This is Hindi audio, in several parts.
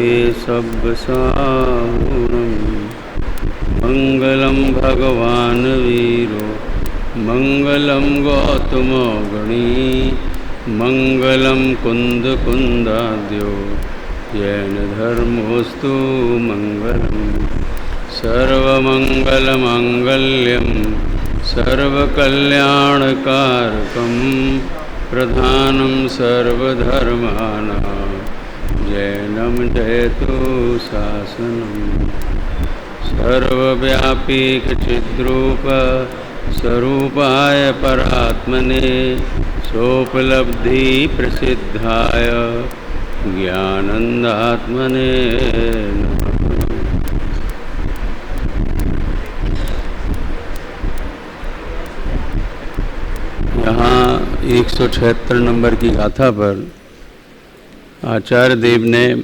केशवसाहुरं मङ्गलं भगवान् वीरो मङ्गलं गौतमगणी मङ्गलं कुन्दकुन्दाद्यो जैनधर्मोऽस्तु मङ्गलम् सर्वमङ्गलमाङ्गल्यं सर्वकल्याणकारकं प्रधानं सर्वधर्माणां जैनं जयतु शासनम् सर्वव्यापीकचिद्रूप स्वरूपाय परात्मने सोपलब्धिप्रसिद्धाय ज्ञानन्दात्मने नमः। यहाँ 176 नंबर की गाथा पर आचार्य देव ने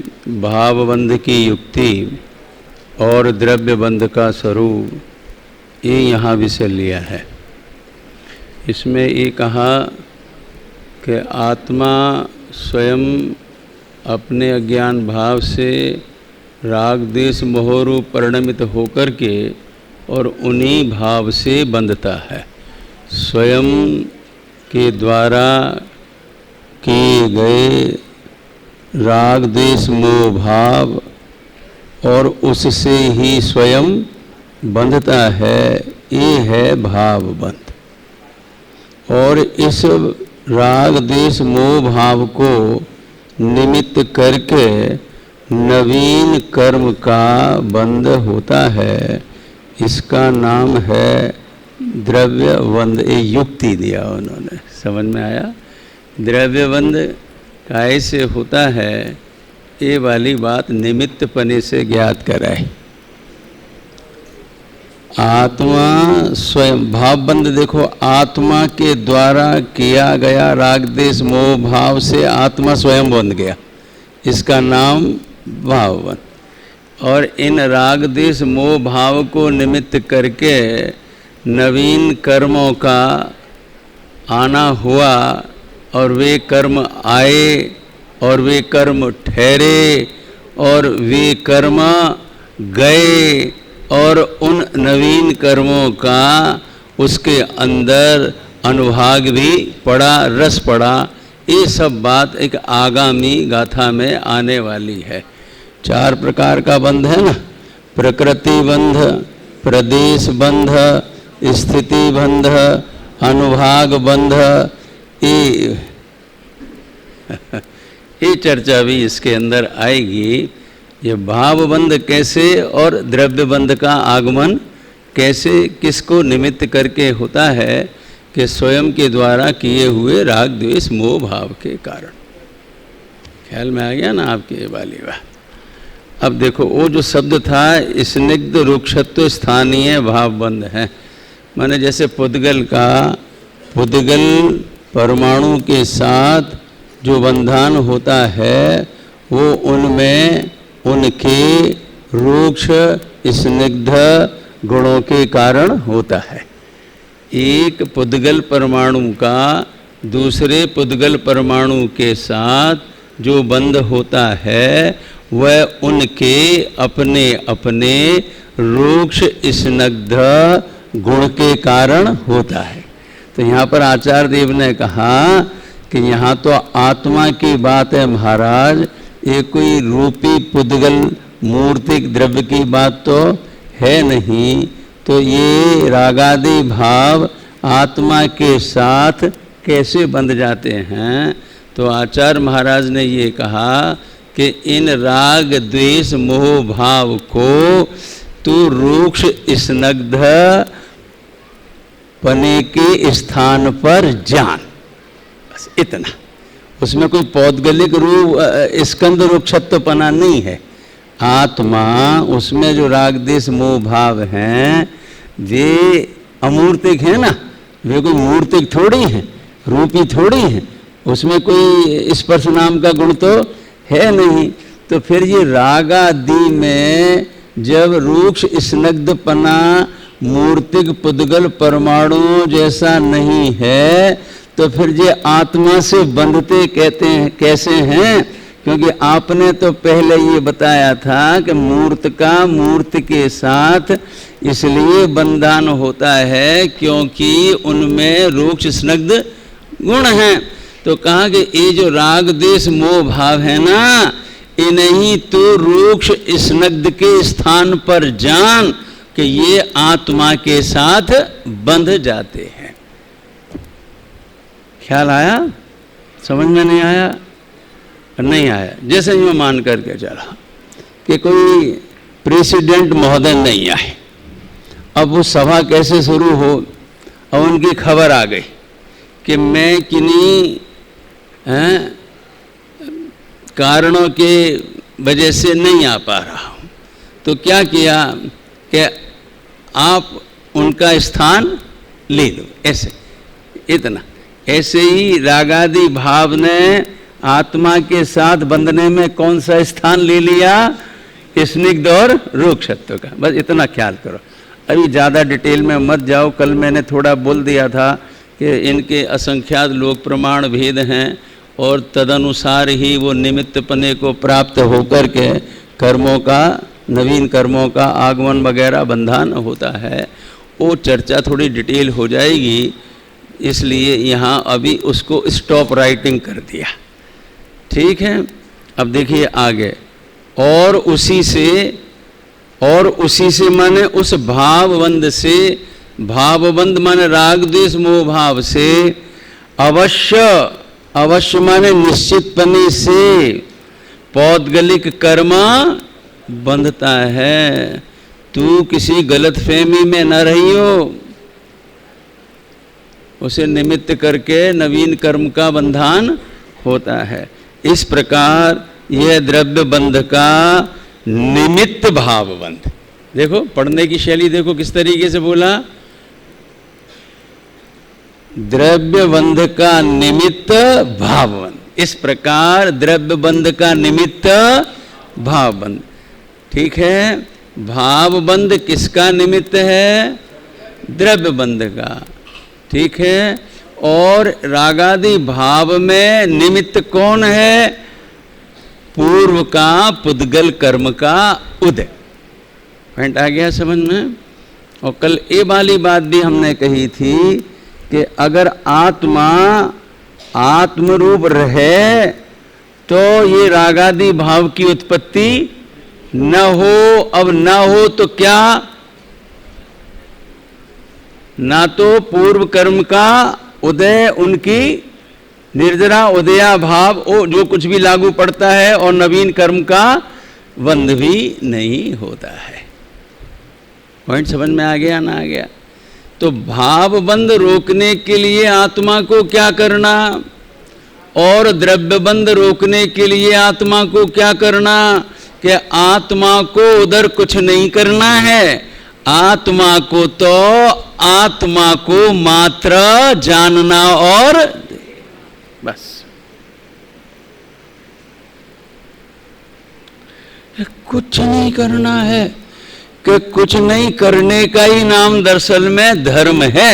भावबंध की युक्ति और द्रव्य बंध का स्वरूप ये यहाँ विषय लिया है। इसमें ये कहा कि आत्मा स्वयं अपने अज्ञान भाव से राग देश मोहरूप परिणमित होकर के और उन्हीं भाव से बंधता है। स्वयं के द्वारा किए गए राग देश मोह भाव और उससे ही स्वयं बंधता है, ये है भाव बंध। और इस राग देश मोह भाव को निमित्त करके नवीन कर्म का बंध होता है। इसका नाम है द्रव्य बंध। ये युक्ति दिया उन्होंने, समझ में आया? द्रव्य बंध कैसे होता है ये वाली बात निमित्त पने से ज्ञात कराए। आत्मा स्वयं भावबंध देखो, आत्मा के द्वारा किया गया राग देश मोह भाव से आत्मा स्वयं बंध गया, इसका नाम भावबंध। और इन राग देश मोह भाव को निमित्त करके नवीन कर्मों का आना हुआ और वे कर्म आए और वे कर्म ठहरे और वे कर्म गए और उन नवीन कर्मों का उसके अंदर अनुभाग भी पड़ा, रस पड़ा। ये सब बात एक आगामी गाथा में आने वाली है। 4 प्रकार का बंध है ना, प्रकृति बंध, प्रदेश बंध, स्थिति बंध, अनुभाग बंध। ये चर्चा भी इसके अंदर आएगी। ये भाव बंध कैसे और द्रव्य बंध का आगमन कैसे, किसको निमित्त करके होता है कि स्वयं के द्वारा किए हुए राग द्वेष मोह भाव के कारण। ख्याल में आ गया ना आपकी ये वाली बात? अब देखो वो जो शब्द था स्निग्ध रुक्षत्व स्थानीय भावबंध है, माने जैसे पुद्गल का पुद्गल परमाणु के साथ जो बंधन होता है वो उनमें उनके रुक्ष स्निग्ध गुणों के कारण होता है। एक पुद्गल परमाणु का दूसरे पुद्गल परमाणु के साथ जो बंध होता है वह उनके अपने अपने रुक्ष स्निग्ध गुण के कारण होता है। तो यहाँ पर आचार्य देव ने कहा कि यहाँ तो आत्मा की बात है महाराज, ये कोई रूपी पुद्गल मूर्तिक द्रव्य की बात तो है नहीं। तो ये रागादि भाव आत्मा के साथ कैसे बंध जाते हैं? तो आचार्य महाराज ने ये कहा कि इन राग द्वेष मोह भाव को तू रूक्ष स्निग्ध पने के स्थान पर जान, बस इतना। उसमें कोई पौद्गलिक रूप स्कंद रुक्षत्वपना नहीं है। आत्मा उसमें जो राग देश मोह भाव हैं वे अमूर्तिक है ना, वे कोई मूर्तिक थोड़ी हैं, रूपी थोड़ी हैं। उसमें कोई स्पर्श नाम का गुण तो है नहीं। तो फिर ये रागादि में जब रूक्ष स्निग्धपना मूर्तिक पुद्गल परमाणु जैसा नहीं है तो फिर ये आत्मा से बंधते कहते हैं कैसे हैं क्योंकि आपने तो पहले ये बताया था कि मूर्त का मूर्ति के साथ इसलिए बंधन होता है क्योंकि उनमें रूक्ष स्निग्ध गुण हैं। तो कहा कि ये जो राग द्वेष मोह भाव है ना, इन्हीं तो रूक्ष स्निग्ध के स्थान पर जान कि ये आत्मा के साथ बंध जाते हैं। ख्याल आया? समझ में नहीं आया? नहीं आया। जैसे यूँ मान करके चला कि कोई प्रेसिडेंट महोदय नहीं आए, अब वो सभा कैसे शुरू हो, और उनकी खबर आ गई कि मैं किन्हीं कारणों के वजह से नहीं आ पा रहा हूँ। तो क्या किया कि आप उनका स्थान ले लो, ऐसे इतना। ऐसे ही रागादि भाव ने आत्मा के साथ बंधने में कौन सा स्थान ले लिया? स्निग्ध और रूक्षत्व का। बस इतना ख्याल करो, अभी ज़्यादा डिटेल में मत जाओ। कल मैंने थोड़ा बोल दिया था कि इनके असंख्यात लोक प्रमाण भेद हैं और तदनुसार ही वो निमित्तपने को प्राप्त होकर के कर्मों का, नवीन कर्मों का आगमन वगैरह बंधन होता है। वो चर्चा थोड़ी डिटेल हो जाएगी, इसलिए यहाँ अभी उसको स्टॉप राइटिंग कर दिया। ठीक है, अब देखिए आगे। और उसी से माने उस भावबंध से, भावबंध माने राग द्वेष मोह भाव से, अवश्य माने निश्चितपने से पौद्गलिक कर्म बंधता है। तू किसी गलत फहमी में न रही हो, उसे निमित्त करके नवीन कर्म का बंधन होता है। इस प्रकार यह द्रव्य बंध का निमित्त भाव बंध, देखो पढ़ने की शैली देखो किस तरीके से बोला, द्रव्य बंध का निमित्त भाव बंध। इस प्रकार द्रव्य बंध का निमित्त भाव बंध। ठीक है, भाव बंध किसका निमित्त है? द्रव्य बंध का। ठीक है, और रागादि भाव में निमित्त कौन है? पूर्व का पुद्गल कर्म का उदय। पॉइंट आ गया समझ में? और कल ये वाली बात भी हमने कही थी कि अगर आत्मा आत्मरूप रहे तो ये रागादि भाव की उत्पत्ति न हो। अब न हो तो क्या? ना तो पूर्व कर्म का उदय, उनकी निर्जरा उदया भाव जो कुछ भी लागू पड़ता है, और नवीन कर्म का बंध भी नहीं होता है। पॉइंट समझ में आ गया ना? आ गया। तो भाव बंध रोकने के लिए आत्मा को क्या करना, और द्रव्य बंध रोकने के लिए आत्मा को क्या करना? कि आत्मा को उधर कुछ नहीं करना है, आत्मा को तो आत्मा को मात्र जानना और बस। कुछ नहीं करना है, कि कुछ नहीं करने का ही नाम दरअसल में धर्म है,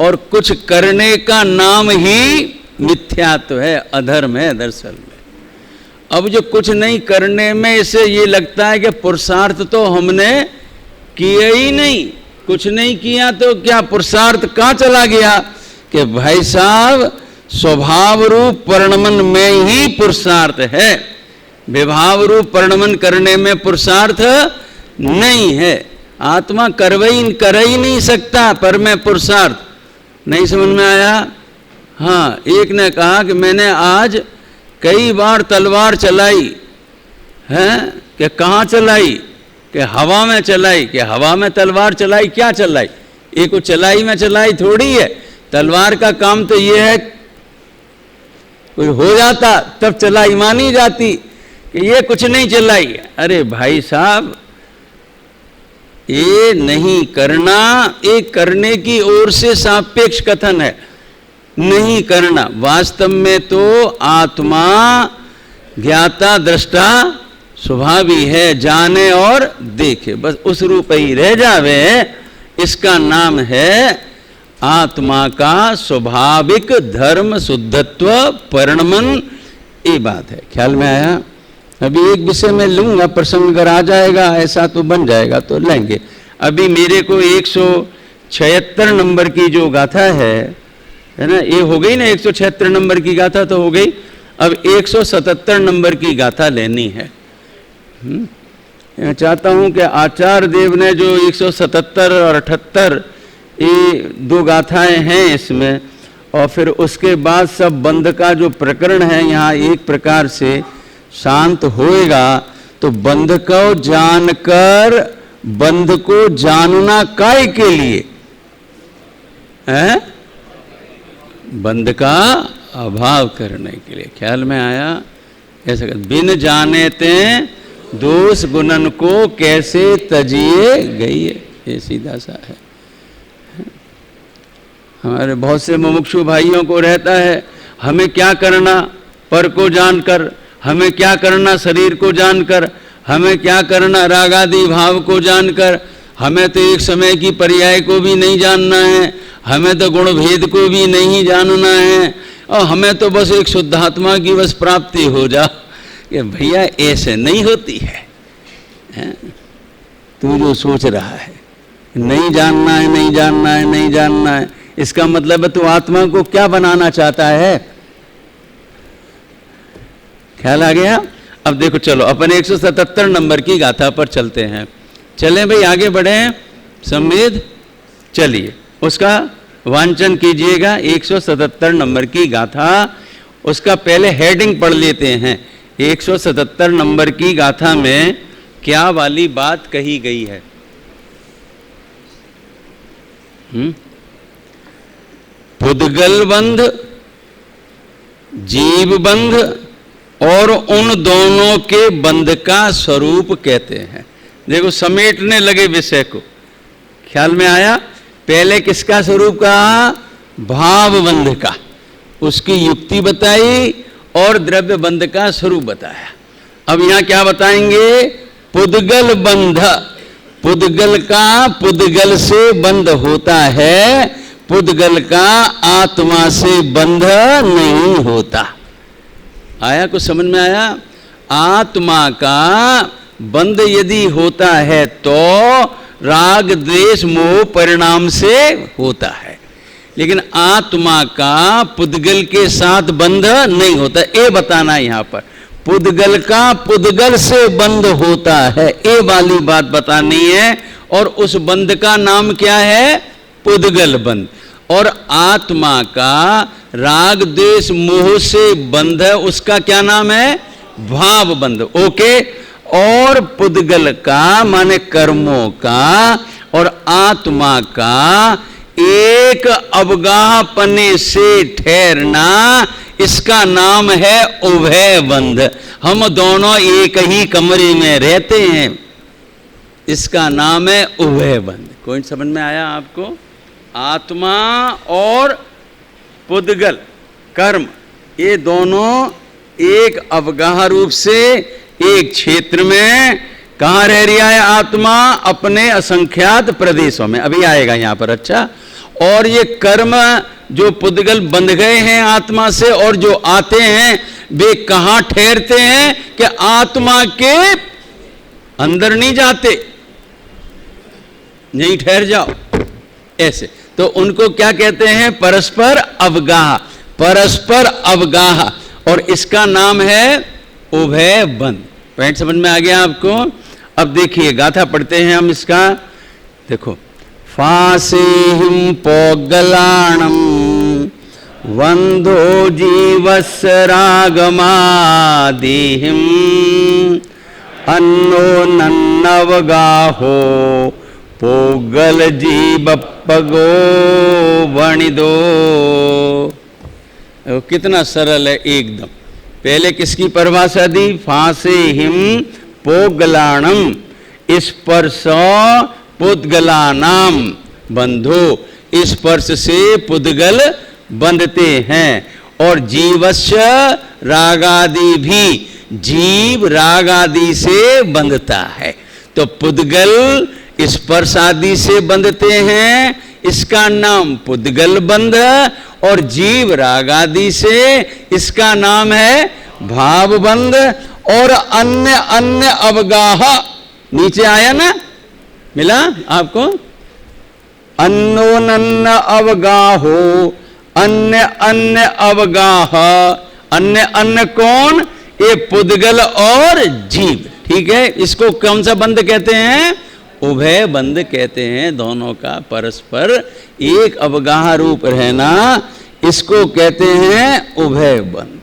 और कुछ करने का नाम ही मिथ्यात्व है, अधर्म है दरअसल में। अब जो कुछ नहीं करने में इसे ये लगता है कि पुरुषार्थ तो हमने किया ही नहीं, कुछ नहीं किया तो क्या पुरुषार्थ कहाँ चला गया? कि भाई साहब स्वभाव रूप परिणमन में ही पुरुषार्थ है, विभाव रूप परिणमन करने में पुरुषार्थ नहीं है। आत्मा कर ही नहीं सकता पर में पुरुषार्थ। नहीं समझ में आया? हाँ, एक ने कहा कि मैंने आज कई बार तलवार चलाई है। कि कहाँ चलाई? कि हवा में चलाई। कि हवा में तलवार चलाई, क्या चलाई? एक चलाई में चलाई थोड़ी है। तलवार का काम तो ये है, कोई हो जाता तब चलाई मानी जाती, कि ये कुछ नहीं चलाई। अरे भाई साहब, ये नहीं करना, ये करने की ओर से सापेक्ष कथन है। नहीं करना, वास्तव में तो आत्मा ज्ञाता दृष्टा स्वभावी है, जाने और देखे, बस उस रूप ही रह जावे। इसका नाम है आत्मा का स्वाभाविक धर्म शुद्धत्व परिणमन ये बात है, ख्याल में आया। अभी एक विषय में लूंगा, प्रसंग अगर आ जाएगा ऐसा तो बन जाएगा तो लेंगे। अभी मेरे को 176 नंबर की जो गाथा है ना, ये हो गई ना, 176 नंबर की गाथा तो हो गई। अब 177 नंबर की गाथा लेनी है। मैं चाहता हूं कि आचार्य देव ने जो 177 और 78 ये दो गाथाएं हैं इसमें, और फिर उसके बाद सब बंध का जो प्रकरण है यहाँ एक प्रकार से शांत होएगा। तो बंध को जानकर बंध को जानना काय के लिए है? बंध का अभाव करने के लिए। ख्याल में आया? ऐसा बिन जाने ते दोष गुणन को कैसे तजिए गई है, ये सीधा सा है। हमारे बहुत से मुमुक्षु भाइयों को रहता है हमें क्या करना पर को जानकर, हमें क्या करना शरीर को जानकर, हमें क्या करना राग आदि भाव को जानकर, हमें तो एक समय की पर्याय को भी नहीं जानना है, हमें तो गुण भेद को भी नहीं जानना है, और हमें तो बस एक शुद्धात्मा की बस प्राप्ति हो जा। कि भैया ऐसे नहीं होती है, तू जो सोच रहा है नहीं जानना है, नहीं जानना है, नहीं जानना है, इसका मतलब है तू आत्मा को क्या बनाना चाहता है। ख्याल आ गया? अब देखो चलो अपन 177 नंबर की गाथा पर चलते हैं। चलें भाई, आगे बढ़े संवेद, चलिए उसका वांचन कीजिएगा। 177 नंबर की गाथा, उसका पहले हेडिंग पढ़ लेते हैं। 177 नंबर की गाथा में क्या वाली बात कही गई है? पुद्गल बंध, जीव बंध और उन दोनों के बंध का स्वरूप कहते हैं। देखो समेटने लगे विषय को, ख्याल में आया? पहले किसका स्वरूप कहा? भाव बंध का, उसकी युक्ति बताई और द्रव्य बंध का स्वरूप बताया। अब यहां क्या बताएंगे? पुद्गल बंध, पुद्गल का पुद्गल से बंध होता है, पुद्गल का आत्मा से बंध नहीं होता। आया? कुछ समझ में आया? आत्मा का बंध यदि होता है तो राग द्वेष मोह परिणाम से होता है, लेकिन आत्मा का पुद्गल के साथ बंध नहीं होता। ये बताना यहां पर पुद्गल का पुद्गल से बंध होता है, ये वाली बात बतानी है। और उस बंध का नाम क्या है? पुद्गल बंध। और आत्मा का राग द्वेष मोह से बंध है, उसका क्या नाम है? भाव बंध। ओके। और पुद्गल का माने कर्मों का और आत्मा का एक अवगाहपने से ठहरना, इसका नाम है उभय बंध। हम दोनों एक ही कमरे में रहते हैं, इसका नाम है उभय बंध। कोई समझ में आया आपको? आत्मा और पुद्गल कर्म, ये दोनों एक अवगाह रूप से एक क्षेत्र में कहाँ रह रहा है? आत्मा अपने असंख्यात प्रदेशों में। अभी आएगा यहां पर। अच्छा, और ये कर्म जो पुद्गल बंध गए हैं आत्मा से और जो आते हैं वे कहां ठहरते हैं? कि आत्मा के अंदर नहीं जाते, नहीं ठहर जाओ ऐसे। तो उनको क्या कहते हैं? परस्पर अवगाह, परस्पर अवगाह। और इसका नाम है उभय बंध। पॉइंट समझ में आ गया आपको? अब देखिए गाथा पढ़ते हैं हम इसका। देखो, फासेहिं पोगलाणं वंदो जीवस्य रागमादिहिं अन्नो नन्नवगाहो पोगल जीवपगो वणिदो। कितना सरल है एकदम। पहले किसकी परिभाषा दी? फासेहिं पोगलाणम, स्पर्श पुद्गलानाम बंधो, स्पर्श से पुद्गल बंधते हैं। और जीवस्य रागादि भी, जीव रागादि से बंधता है। तो पुद्गल स्पर्श आदि से बंधते हैं, इसका नाम पुद्गल बंध। और जीव राग आदि से, इसका नाम है भावबंध और अन्य अन्य अवगाह, नीचे आया ना, मिला आपको, अन्योन्य अवगाहो, अन्य अन्य अवगाह, अन्य अन्य कौन, ये पुद्गल और जीव, ठीक है। इसको कौन सा बंध कहते हैं, उभय बंध कहते हैं, दोनों का परस्पर एक अवगाह रूप रहना, इसको कहते हैं उभय बंध।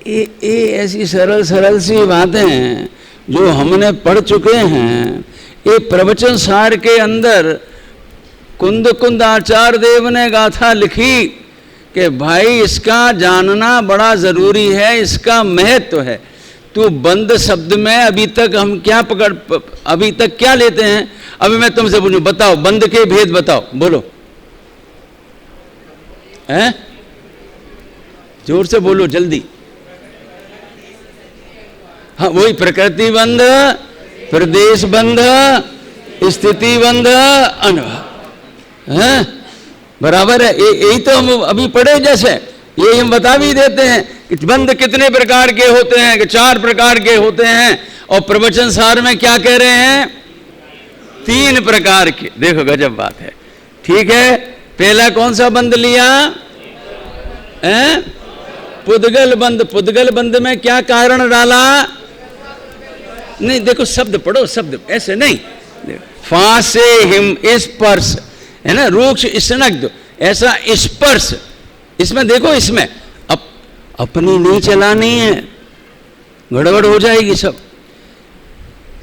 ये ऐसी सरल सरल सी बातें हैं जो हमने पढ़ चुके हैं। ये प्रवचन सार के अंदर कुंद कुंद आचार्य देव ने गाथा लिखी कि भाई इसका जानना बड़ा जरूरी है, इसका महत्व है। तो बंद शब्द में अभी तक हम क्या अभी तक क्या लेते हैं। अभी मैं तुमसे पूछूं, बताओ बंद के भेद बताओ, बोलो, हैं? जोर से बोलो जल्दी। हाँ, वही प्रकृति बंध, प्रदेश बंध, स्थिति बंध, अनुभव, हैं? बराबर है। यही तो हम अभी पढ़े, जैसे यही हम बता भी देते हैं कि बंध कितने प्रकार के होते हैं, कि 4 प्रकार के होते हैं। और प्रवचन सार में क्या कह रहे हैं, 3 प्रकार के। देखो गजब बात है, ठीक है। पहला कौन सा बंध लिया, पुद्गल बंध। पुद्गल बंध में क्या कारण डाला, नहीं देखो शब्द पढ़ो, शब्द ऐसे नहीं, फांसे हिम स्पर्श है ना, रूक्ष स्नग्ध, ऐसा स्पर्श। इसमें देखो, इसमें अपनी नहीं चलानी है, गड़बड़ हो जाएगी सब।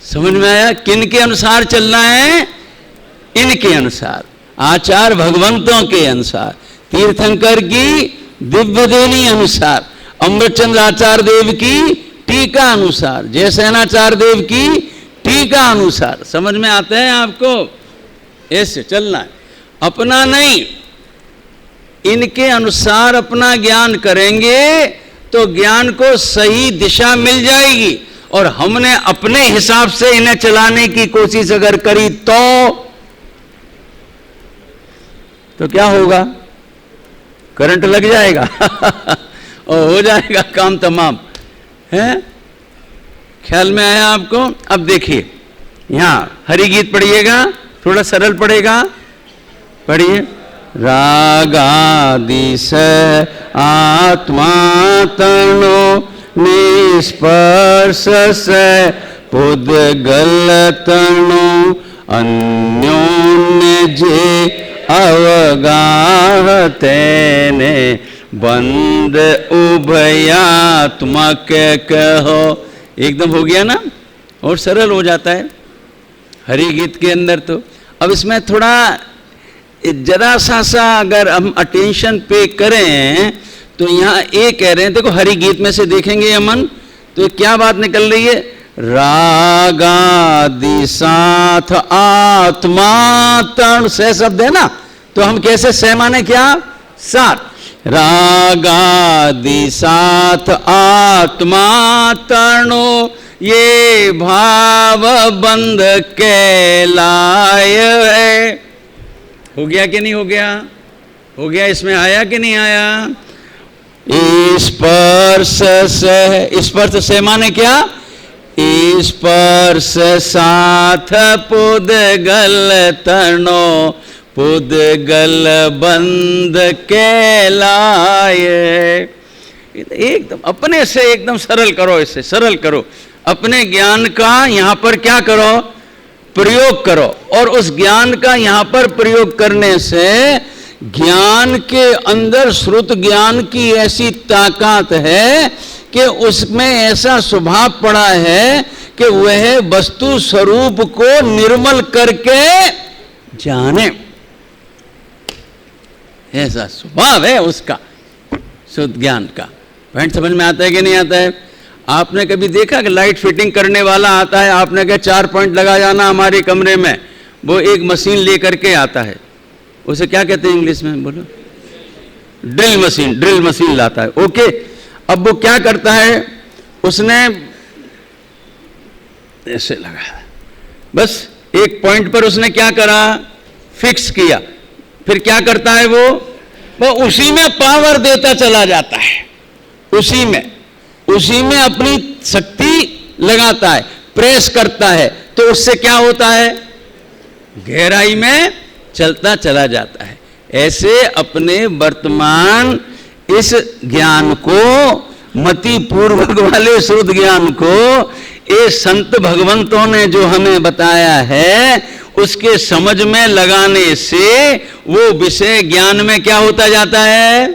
समझ में आया, किन के अनुसार चलना है, इनके अनुसार, आचार भगवंतों के अनुसार, तीर्थंकर की दिव्य देनी अनुसार, अमृतचंद्र आचार्य देव की टीका अनुसार, जयसेनाचार्य देव की टीका अनुसार। समझ में आते हैं आपको, ऐसे चलना है, अपना नहीं, इनके अनुसार अपना ज्ञान करेंगे तो ज्ञान को सही दिशा मिल जाएगी। और हमने अपने हिसाब से इन्हें चलाने की कोशिश अगर करी तो क्या होगा, करंट लग जाएगा और हो जाएगा काम तमाम, है? ख्याल में आया आपको। अब देखिए यहां हरि गीत पढ़िएगा, थोड़ा सरल पढ़ेगा, पढ़िए। रागादिश आत्मा तनो निष्पर्श से पुद्गल तनु अन्योन्य जे अवगाह तेने बंद उभयात्मक कहो। एकदम हो गया ना, और सरल हो जाता है हरि गीत के अंदर। तो अब इसमें थोड़ा जरा सा अगर हम अटेंशन पे करें तो यहाँ ये कह रहे हैं, देखो हरि गीत में से देखेंगे अमन, तो क्या बात निकल रही है, रागादि साथ आत्मा तण, से शब्द है ना, तो हम कैसे से माने क्या, साथ, रागादि साथ आत्मा तणो ये भाव बंध कहलाय है। हो गया कि नहीं हो गया, हो गया, इसमें आया कि नहीं आया। स्पर्श से, स्पर्श से माने क्या, स्पर्श साथ पुद्गल तनो पुद्गल बंध कहलाय। एकदम अपने से एकदम सरल करो, इसे सरल करो, अपने ज्ञान का यहां पर क्या करो, प्रयोग करो। और उस ज्ञान का यहां पर प्रयोग करने से ज्ञान के अंदर श्रुत ज्ञान की ऐसी ताकत है कि उसमें ऐसा स्वभाव पड़ा है कि वह वस्तु स्वरूप को निर्मल करके जाने, ऐसा स्वभाव है उसका, शुद्ध ज्ञान का। पॉइंट समझ में आता है कि नहीं आता है। आपने कभी देखा कि लाइट फिटिंग करने वाला आता है, आपने कहा 4 पॉइंट लगा जाना हमारे कमरे में, वो एक मशीन लेकर के आता है, उसे क्या कहते हैं इंग्लिश में, बोलो, ड्रिल मशीन, ड्रिल मशीन लाता है। ओके, अब वो क्या करता है, उसने ऐसे लगाया, बस एक पॉइंट पर उसने क्या करा, फिक्स किया, फिर क्या करता है वो उसी में पावर देता चला जाता है, उसी में उसी में अपनी शक्ति लगाता है, प्रेस करता है, तो उससे क्या होता है, गहराई में चलता चला जाता है। ऐसे अपने वर्तमान इस ज्ञान को, मति पूर्वक वाले शुद्ध ज्ञान को, ये संत भगवंतों ने जो हमें बताया है उसके समझ में लगाने से वो विषय ज्ञान में क्या होता जाता है,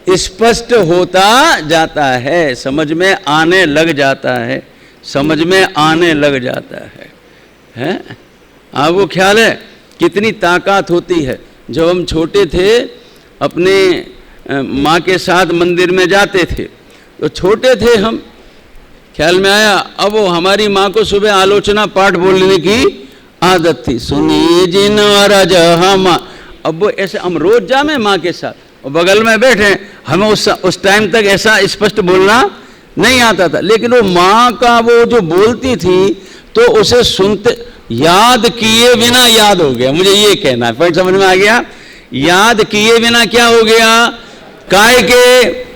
स्पष्ट होता जाता है, समझ में आने लग जाता है, समझ में आने लग जाता है? आपको ख्याल है कितनी ताकत होती है? जब हम छोटे थे अपने माँ के साथ मंदिर में जाते थे, तो छोटे थे हम, ख्याल में आया, अब वो हमारी माँ को सुबह आलोचना पाठ बोलने की आदत थी, सुनिए जिन राज हम, अब वो ऐसे हम रोज जामे माँ के साथ और बगल में बैठे, हमें उस टाइम तक ऐसा स्पष्ट बोलना नहीं आता था, लेकिन वो माँ का वो जो बोलती थी तो उसे सुनते, याद किए बिना याद हो गया, मुझे ये कहना है, पॉइंट समझ में आ गया? याद किए बिना क्या हो गया, काय के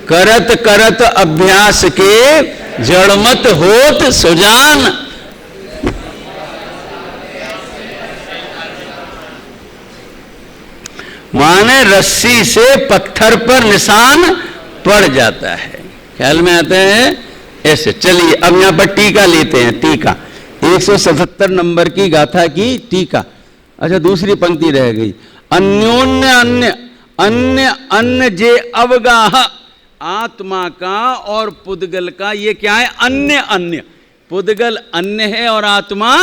करत करत अभ्यास के जड़मत होत सुजान। माने रस्सी से पत्थर पर निशान पड़ जाता है, ख्याल में आते हैं ऐसे। चलिए अब यहां पर टीका लेते हैं, टीका 177 नंबर की गाथा की टीका। अच्छा, दूसरी पंक्ति रह गई, अन्योन्य अन्य अन्य अन्य जे अवगाह, आत्मा का और पुद्गल का ये क्या है, अन्य अन्य, पुद्गल अन्य है और आत्मा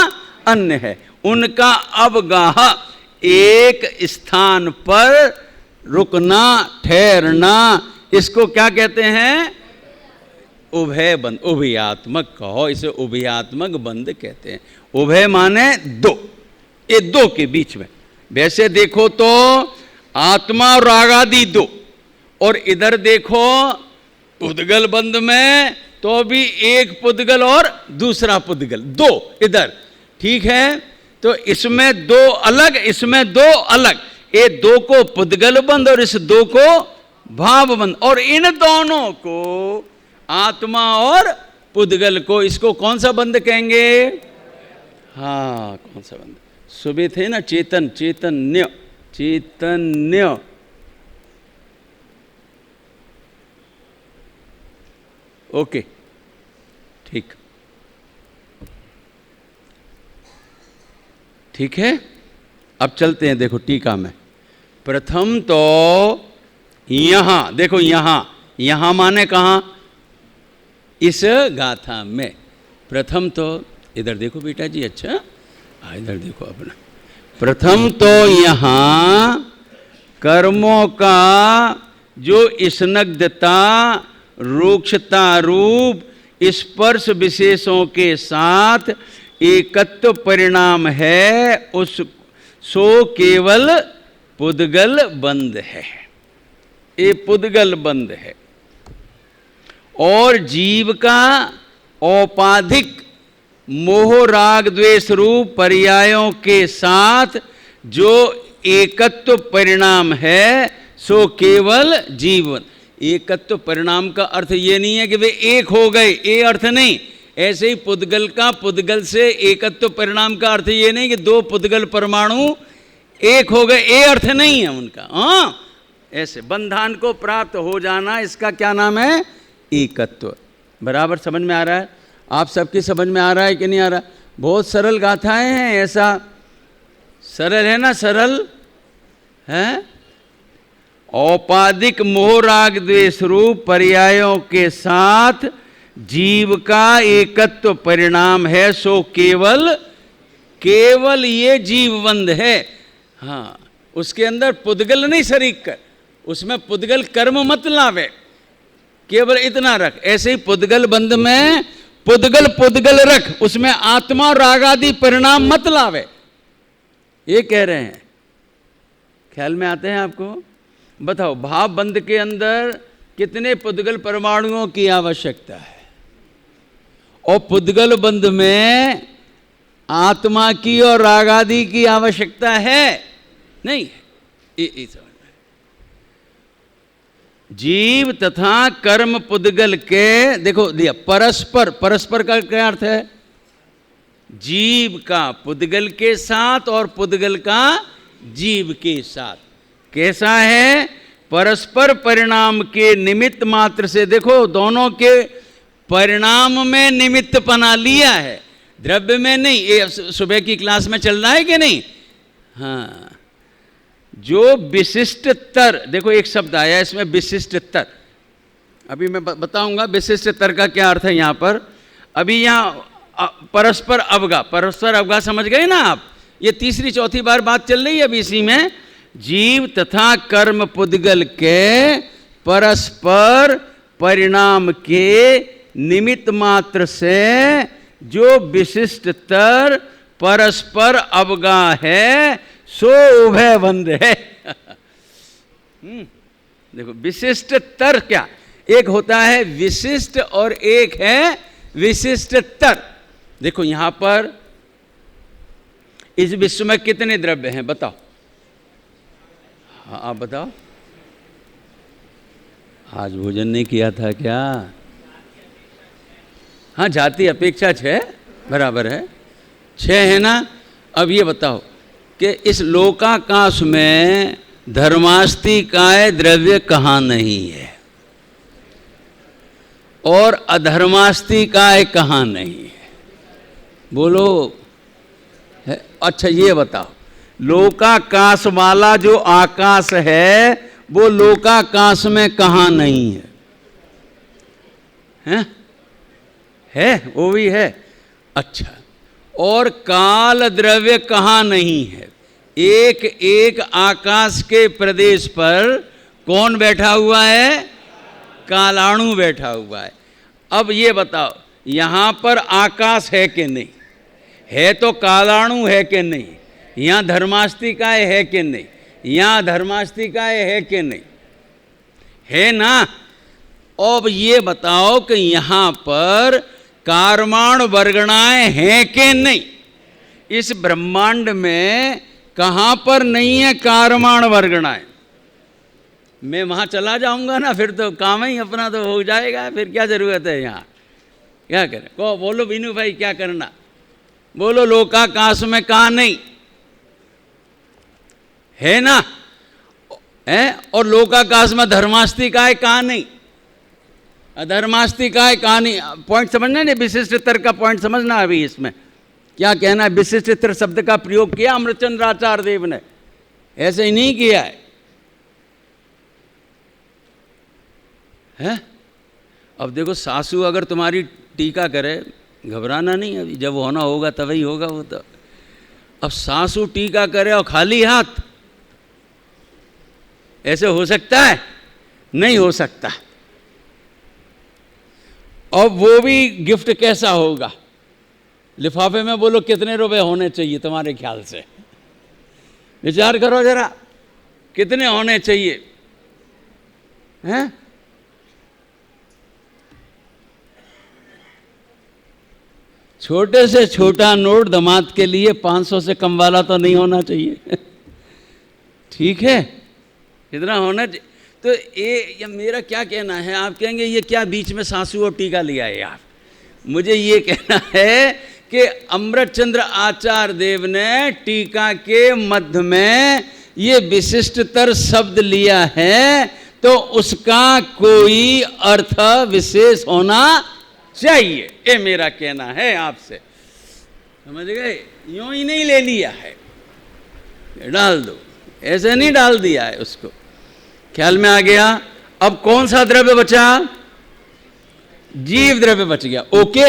अन्य है, उनका अवगाह, एक स्थान पर रुकना, ठहरना, इसको क्या कहते हैं, उभय बंध, उभयात्मक कहो, इसे उभयात्मक बंध कहते हैं। उभय माने दो, ये दो के बीच में, वैसे देखो तो आत्मा और राग आदि दो, और इधर देखो पुद्गल बंध में तो भी एक पुद्गल और दूसरा पुद्गल, दो इधर, ठीक है? तो इसमें दो अलग, इसमें दो अलग, ये दो को पुद्गल बंध और इस दो को भाव बंध, और इन दोनों को आत्मा और पुद्गल को, इसको कौन सा बंध कहेंगे? हाँ, कौन सा बंध? सुबह थे ना, चेतन, चैतन्य, चैतन्य, ओके, ठीक, ठीक है। अब चलते हैं, देखो टीका में, प्रथम तो यहां देखो, यहां, यहां माने कहां, इस गाथा में, प्रथम तो इधर देखो बेटा जी, अच्छा इधर देखो अपना, प्रथम तो यहां कर्मों का जो स्नग्धता, रूक्षता रूप स्पर्श विशेषों के साथ एकत्व परिणाम है, उस सो केवल पुद्गल बंध है, ये पुद्गल बंध है। और जीव का औपाधिक मोह राग द्वेष रूप पर्यायों के साथ जो एकत्व परिणाम है, सो केवल जीवन। एकत्व परिणाम का अर्थ ये नहीं है कि वे एक हो गए, ये अर्थ नहीं। ऐसे ही पुद्गल का, पुद्गल से एकत्व परिणाम का अर्थ ये नहीं कि दो पुद्गल परमाणु एक हो गए, ये अर्थ नहीं है उनका। हाँ, ऐसे बंधान को प्राप्त हो जाना, इसका क्या नाम है, एकत्व। बराबर समझ में आ रहा है? आप सबकी समझ में आ रहा है कि नहीं आ रहा? बहुत सरल गाथाएं हैं, ऐसा सरल है ना, सरल है। औपाधिक मोह राग द्वेष रूप पर्यायों के साथ जीव का एकत्व परिणाम है, सो केवल, केवल ये जीवबंध है। हाँ, उसके अंदर पुद्गल नहीं शरीक कर, उसमें पुद्गल कर्म मत लावे, केवल इतना रख। ऐसे ही पुद्गल बंध में पुद्गल पुद्गल रख, उसमें आत्मा और राग आदि परिणाम मत लावे, ये कह रहे हैं। ख्याल में आते हैं आपको? बताओ, भाव बंध के अंदर कितने पुद्गल परमाणुओं की आवश्यकता है, और पुद्गल बंध में आत्मा की और राग आदि की आवश्यकता है नहीं है? ये समझ में। जीव तथा कर्म पुद्गल के, देखो दिया परस्पर, परस्पर का क्या अर्थ है? जीव का पुद्गल के साथ और पुद्गल का जीव के साथ। कैसा है? परस्पर परिणाम के निमित्त मात्र से, देखो दोनों के परिणाम में निमित्त पना लिया है, द्रव्य में नहीं। ये सुबह की क्लास में चल रहा है कि नहीं? हाँ, जो विशिष्टतर, देखो एक शब्द आया इसमें विशिष्टतर, अभी मैं बताऊंगा विशिष्टतर का क्या अर्थ है यहाँ पर। अभी यहाँ परस्पर अवगा, परस्पर अवगा समझ गए ना आप? ये तीसरी चौथी बार बात चल रही है अभी इसी में। जीव तथा कर्म पुद्गल के परस्पर परिणाम के निमित्त मात्र से जो विशिष्टतर परस्पर अवगा है सो उभय बंध है। देखो विशिष्टतर क्या, एक होता है विशिष्ट और एक है विशिष्टतर। देखो यहां पर इस विश्व में कितने द्रव्य हैं बताओ? हाँ आप बताओ। आज भोजन नहीं किया था क्या? हाँ, जाति अपेक्षा 6 बराबर है, 6 है ना। अब ये बताओ कि इस लोकाकाश में धर्मास्तिकाय द्रव्य कहाँ नहीं है और अधर्मास्तिकाय कहाँ नहीं है? बोलो है? अच्छा ये बताओ, लोकाकाश वाला जो आकाश है वो लोकाकाश में कहाँ नहीं है? हैं? है, वो भी है। अच्छा, और काल द्रव्य कहाँ नहीं है? एक एक आकाश के प्रदेश पर कौन बैठा हुआ है? कालाणु बैठा हुआ है। अब ये बताओ, यहाँ पर आकाश है कि नहीं? है तो कालाणु है कि नहीं? यहाँ धर्मास्तिकाय है कि नहीं? यहाँ धर्मास्तिकाय है कि नहीं? है ना। अब ये बताओ कि यहाँ पर कारमाण वर्गणाएं हैं कि नहीं? इस ब्रह्मांड में कहाँ पर नहीं है कारमाण वर्गणाएं? मैं वहाँ चला जाऊंगा ना, फिर तो काम ही अपना तो हो जाएगा, फिर क्या जरूरत है यहाँ? क्या करें? को बोलो बीनू भाई क्या करना? बोलो लोकाकाश में कहाँ नहीं है ना? है, और लोकाकाश में धर्मास्तिकाय कहाँ नहीं, अधर्मास्तिकाय कहाँ नहीं? पॉइंट समझना नहीं, विशिष्टतर का पॉइंट समझना। अभी इसमें क्या कहना है? विशिष्टतर शब्द का प्रयोग किया अमृतचंद्र आचार्य देव ने, ऐसे ही नहीं किया है। अब देखो सासू अगर तुम्हारी टीका करे, घबराना नहीं, अभी जब होना होगा तभी होगा वो तो। अब सासू टीका करे और खाली हाथ, ऐसे हो सकता है? नहीं हो सकता। अब वो भी गिफ्ट कैसा होगा? लिफाफे में बोलो कितने रुपए होने चाहिए तुम्हारे ख्याल से? विचार करो जरा, कितने होने चाहिए? हैं? छोटे से छोटा नोट दामाद के लिए 500 से कम वाला तो नहीं होना चाहिए। ठीक है, इतना होना चाहिए। तो ये मेरा क्या कहना है? आप कहेंगे ये क्या बीच में सासू और टीका लिया है यार? मुझे ये कहना है कि अमृतचंद्र आचार्य देव ने टीका के मध्य में ये विशिष्टतर शब्द लिया है, तो उसका कोई अर्थ विशेष होना चाहिए, ये मेरा कहना है आपसे। समझ गए? यूं ही नहीं ले लिया है, डाल दो, ऐसे नहीं डाल दिया है उसको। ख्याल में आ गया? अब कौन सा द्रव्य बचा? जीव द्रव्य बच गया। ओके,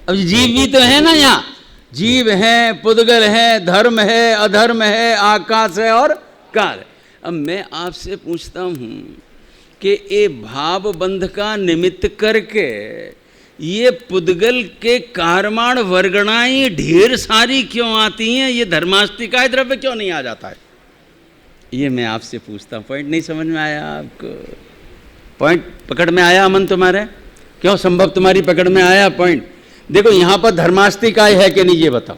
अब जीव भी तो है ना, यहाँ जीव है, पुद्गल है, धर्म है, अधर्म है, आकाश है और काल। अब मैं आपसे पूछता हूं कि ये भाव बंध का निमित्त करके ये पुद्गल के कारमाण वर्गणाएं ढेर सारी क्यों आती हैं? ये धर्मास्तिकाय द्रव्य क्यों नहीं आ जाता है? ये मैं आपसे पूछता हूँ। पॉइंट नहीं समझ में आया आपको? पॉइंट पकड़ में आया अमन तुम्हारे? क्यों संभव तुम्हारी पकड़ में आया पॉइंट? देखो यहाँ पर धर्मास्तिकाय है कि नहीं ये बताओ,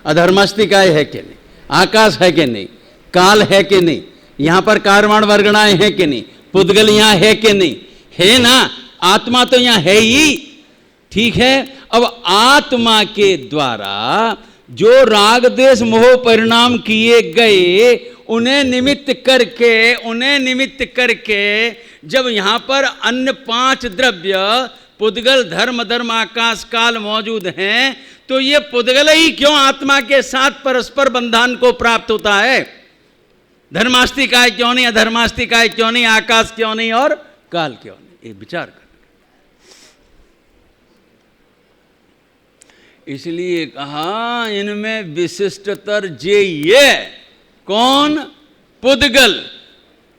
अधर्मास्तिकाय है कि नहीं, आकाश है कि नहीं, काल है कि नहीं, यहाँ पर कारमाण वर्गणाएं हैं कि नहीं, पुद्गल यहाँ है कि नहीं है ना, आत्मा तो यहाँ है ही, ठीक है। अब आत्मा के द्वारा जो राग द्वेष मोह परिणाम किए गए उन्हें निमित्त करके जब यहाँ पर अन्य 5 द्रव्य पुद्गल धर्म धर्म आकाश काल मौजूद हैं, तो ये पुद्गल ही क्यों आत्मा के साथ परस्पर बंधन को प्राप्त होता है? धर्मास्तिकाय क्यों नहीं, अधर्मास्तिकाय क्यों नहीं, आकाश क्यों नहीं और काल क्यों नहीं? एक विचार कर। इसलिए कहा इनमें विशिष्टतर जे ये कौन? पुद्गल।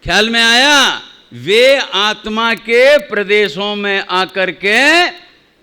ख्याल में आया? वे आत्मा के प्रदेशों में आकर के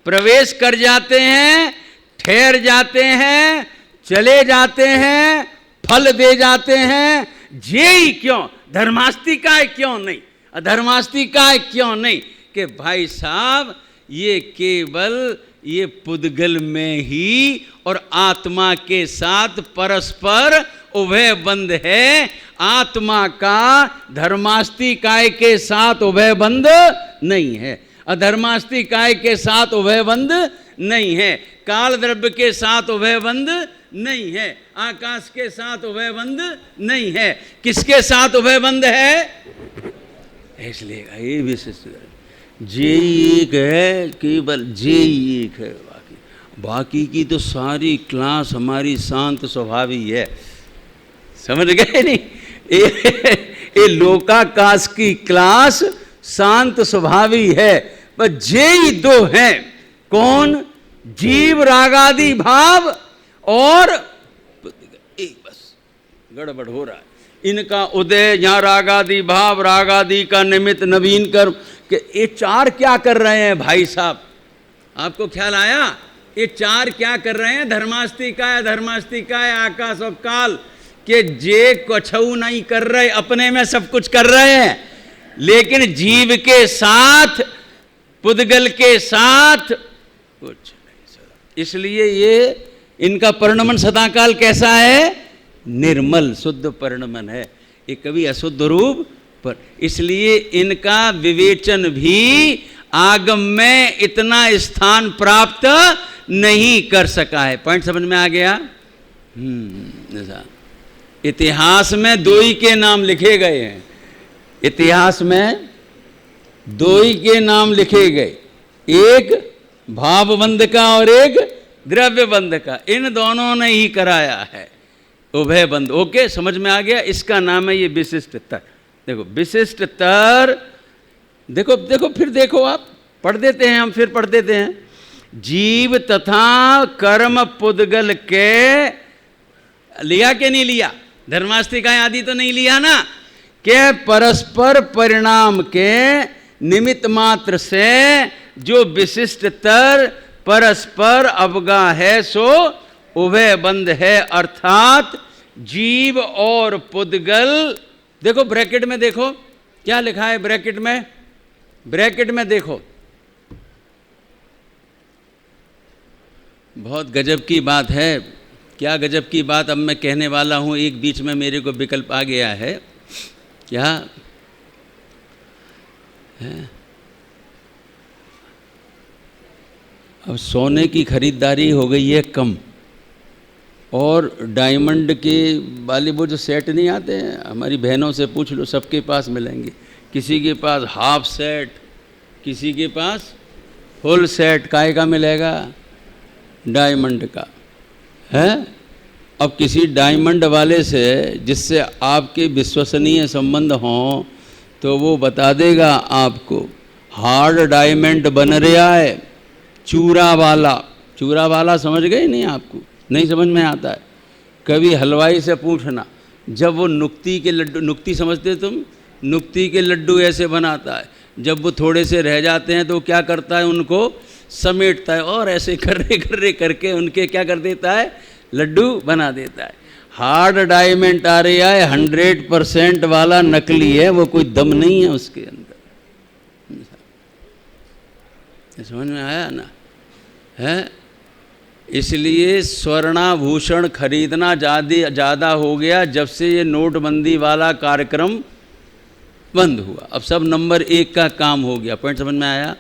प्रवेश कर जाते हैं, ठहर जाते हैं, चले जाते हैं, फल दे जाते हैं। जे ही क्यों? धर्मास्तिकाय क्यों नहीं, अधर्मास्तिकाय क्यों नहीं? कि भाई साहब ये केवल ये पुद्गल में ही और आत्मा के साथ परस्पर उभय बंध है। आत्मा का धर्मास्तिकाय के साथ उभय बंध नहीं है, अधर्मास्तिकाय के साथ उभय बंध नहीं है, काल द्रव्य के साथ उभय बंध नहीं है, आकाश के साथ उभय बंध नहीं है। किसके साथ उभय बंध है? इसलिए ये विशिष्ट जे एक है, केवल जे एक है, बाकी की तो सारी क्लास हमारी शांत स्वभावी है। समझ गए नहीं? ये लोकाकाश की क्लास शांत स्वभावी है, पर जे ही 2 हैं। कौन? जीव रागादि भाव और एक, बस गड़बड़ हो रहा है इनका उदय। यहाँ रागादि भाव, रागादि का निमित्त नवीन कर्म, कि ये 4 क्या कर रहे हैं भाई साहब? आपको ख्याल आया? ये 4 क्या कर रहे हैं? धर्मास्तिकाय, अधर्मास्तिकाय, आकाश और काल के जे कछऊ नहीं कर रहे, अपने में सब कुछ कर रहे हैं, लेकिन जीव के साथ, पुद्गल के साथ कुछ नहीं। इसलिए ये इनका परिणमन सदाकाल कैसा है? निर्मल शुद्ध परिणमन है, ये कभी अशुद्ध रूप पर। इसलिए इनका विवेचन भी आगम में इतना स्थान प्राप्त नहीं कर सका है। पॉइंट समझ में आ गया? इतिहास में 2 ही के नाम लिखे गए हैं, इतिहास में 2 ही के नाम लिखे गए, एक भावबंध का और एक द्रव्य बंध का। इन दोनों ने ही कराया है उभय बंध। ओके, समझ में आ गया? इसका नाम है ये विशिष्टतर। देखो विशिष्टतर, देखो फिर देखो, आप पढ़ देते हैं, हम फिर पढ़ देते हैं। जीव तथा कर्म पुद्गल के लिया कि नहीं लिया? धर्मास्तिकाय आदि तो नहीं लिया ना? के परस्पर परिणाम के निमित्त मात्र से जो विशिष्टतर परस्पर अवगा है सो उभय बंध है, अर्थात जीव और पुद्गल। देखो ब्रैकेट में देखो क्या लिखा है, ब्रैकेट में, ब्रैकेट में देखो, बहुत गजब की बात है। क्या गजब की बात अब मैं कहने वाला हूँ, एक बीच में मेरे को विकल्प आ गया है। क्या है? अब सोने की खरीदारी हो गई है कम, और डायमंड के वाले वो जो सेट नहीं आते हैं, हमारी बहनों से पूछ लो, सबके पास मिलेंगे। किसी के पास हाफ सेट, किसी के पास फुल सेट। काय का मिलेगा? डायमंड का है। अब किसी डायमंड वाले से जिससे आपके विश्वसनीय संबंध हों तो वो बता देगा आपको हार्ड डायमंड बन रहा है, चूरा वाला। चूरा वाला समझ गए नहीं? आपको नहीं समझ में आता है? कभी हलवाई से पूछना, जब वो नुक्ती के लड्डू, नुक्ती समझते तुम? नुक्ती के लड्डू ऐसे बनाता है, जब वो थोड़े से रह जाते हैं तो क्या करता है, उनको समेटता है और ऐसे कर्रे कर्रे करके उनके क्या कर देता है, लड्डू बना देता है। हार्ड डायमंड आ रहा है, 100% वाला नकली है, वो कोई दम नहीं है उसके अंदर। समझ में आया ना? है इसलिए स्वर्णाभूषण खरीदना ज़्यादा हो गया जब से ये नोटबंदी वाला कार्यक्रम बंद हुआ। अब सब नंबर 1 का काम हो गया। पॉइंट समझ में आया?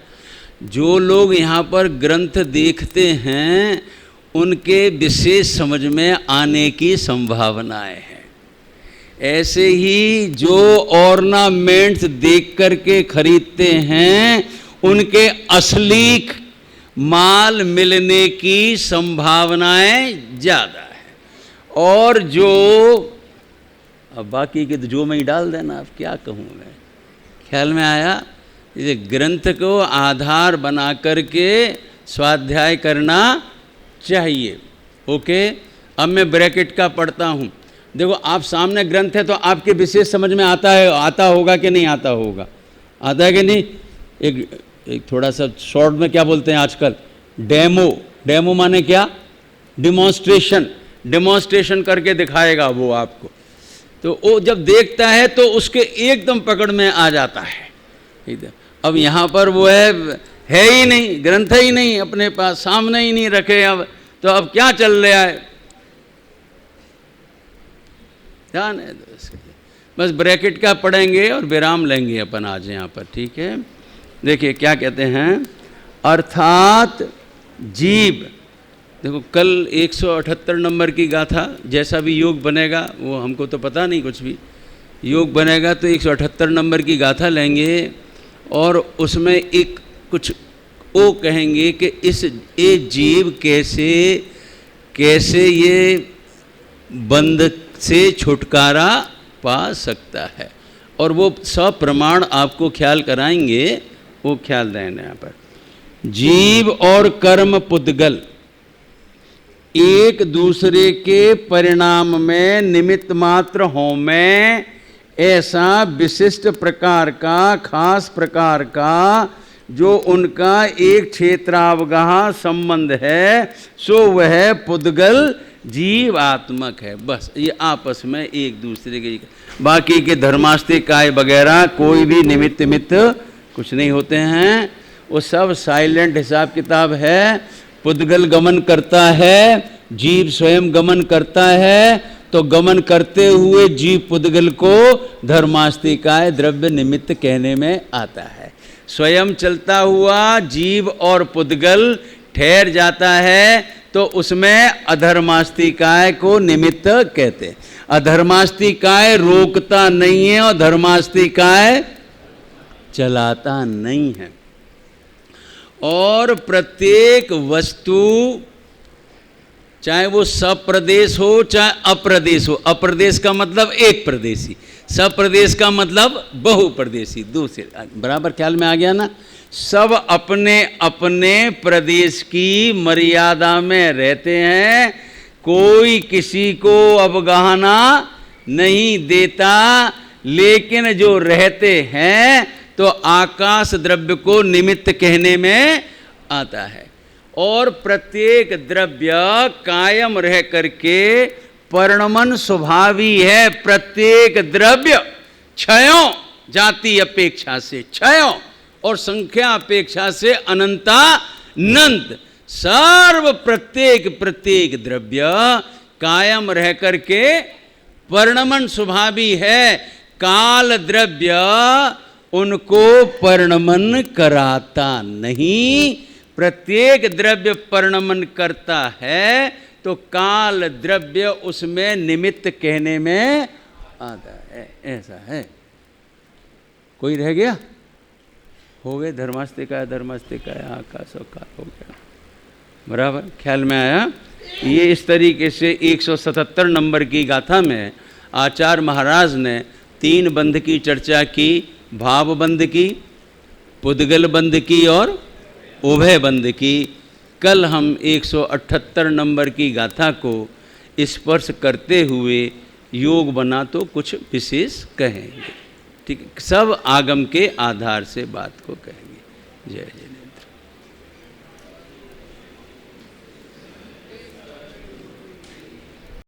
जो लोग यहाँ पर ग्रंथ देखते हैं उनके विशेष समझ में आने की संभावनाएं हैं। ऐसे ही जो ऑर्नामेंट्स देख करके खरीदते हैं उनके असली माल मिलने की संभावनाएं ज़्यादा है। और जो अब बाकी के तो जो मैं ही डाल देना, अब क्या कहूँ मैं, ख्याल में आया? ये ग्रंथ को आधार बना करके स्वाध्याय करना चाहिए। ओके, अब मैं ब्रैकेट का पढ़ता हूँ। देखो, आप सामने ग्रंथ है तो आपके विशेष समझ में आता होगा कि नहीं आता होगा? आता है कि नहीं? एक थोड़ा सा शॉर्ट में क्या बोलते हैं आजकल, डेमो माने क्या? डिमॉन्स्ट्रेशन करके दिखाएगा वो आपको। तो वो जब देखता है तो उसके एकदम पकड़ में आ जाता है। अब यहाँ पर वो है ही नहीं, ग्रंथ ही नहीं अपने पास, सामने ही नहीं रखे। अब तो अब क्या चल रहा है, ध्यान है? बस ब्रैकेट का पढ़ेंगे और विराम लेंगे अपन आज यहाँ पर, ठीक है? देखिए क्या कहते हैं, अर्थात जीव। देखो, कल 178 नंबर की गाथा, जैसा भी योग बनेगा वो हमको तो पता नहीं कुछ भी, योग बनेगा तो 178 नंबर की गाथा लेंगे और उसमें एक कुछ वो कहेंगे कि ये जीव कैसे ये बंध से छुटकारा पा सकता है, और वो सब प्रमाण आपको ख्याल कराएंगे। वो ख्याल देना यहाँ पर, जीव और कर्म पुद्गल एक दूसरे के परिणाम में निमित्त मात्र हों में ऐसा विशिष्ट प्रकार का, खास प्रकार का जो उनका एक क्षेत्रावगाह संबंध है, सो वह पुद्गल जीवात्मक है। बस ये आपस में एक दूसरे के, बाकी के धर्मास्तिक काय वगैरह कोई भी निमित्त कुछ नहीं होते हैं। वो सब साइलेंट हिसाब किताब है। पुद्गल गमन करता है, जीव स्वयं गमन करता है, तो गमन करते हुए जीव पुद्गल को धर्मास्तिकाय द्रव्य निमित्त कहने में आता है। स्वयं चलता हुआ जीव और पुद्गल ठहर जाता है तो उसमें अधर्मास्तिकाय को निमित्त कहते हैं। अधर्मास्तिकाय रोकता नहीं है और धर्मास्तिकाय चलाता नहीं है। और प्रत्येक वस्तु, चाहे वो सप्रदेश हो चाहे अप्रदेश हो, अप्रदेश का मतलब एक प्रदेशी, सप्रदेश का मतलब बहुप्रदेशी, दूसरे, बराबर ख्याल में आ गया ना? सब अपने अपने प्रदेश की मर्यादा में रहते हैं, कोई किसी को अवगाहना नहीं देता, लेकिन जो रहते हैं तो आकाश द्रव्य को निमित्त कहने में आता है। और प्रत्येक द्रव्य कायम रह करके परिणमन स्वभावी है। प्रत्येक द्रव्य क्षयों जाति अपेक्षा से, क्षयों और संख्या अपेक्षा से अनंतानंत, सर्व प्रत्येक द्रव्य कायम रह करके परिणमन स्वभावी है। काल द्रव्य उनको परिणमन कराता नहीं। प्रत्येक द्रव्य परिणमन करता है तो काल द्रव्य उसमें निमित्त कहने में आता है। ऐसा है। कोई रह गया? हो गए धर्मास्तिकाय आकाश और काल हो गया, बराबर ख्याल में आया? ये इस तरीके से 177 नंबर की गाथा में आचार्य महाराज ने 3 बंध की चर्चा की, भाव बंध की, पुद्गल बंध की और उभय बंध की। कल हम 178 नंबर की गाथा को स्पर्श करते हुए योग बना तो कुछ विशेष कहेंगे, ठीक है? सब आगम के आधार से बात को कहेंगे। जय जय।